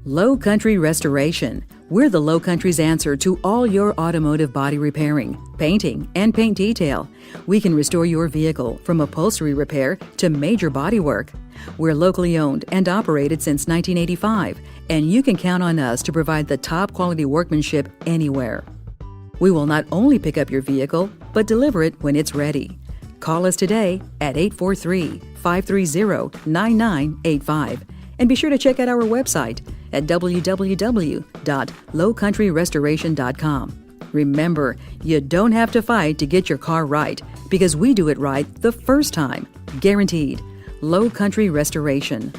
Lowcountry Restoration. We're the Lowcountry's answer to all your automotive body repairing, painting, and paint detail. We can restore your vehicle from upholstery repair to major body work. We're locally owned and operated since 1985, and you can count on us to provide the top quality workmanship anywhere. We will not only pick up your vehicle, but deliver it when it's ready. Call us today at 843-530-9985. And be sure to check out our website at www.lowcountryrestoration.com. Remember, you don't have to fight to get your car right, because we do it right the first time. Guaranteed. Lowcountry Restoration.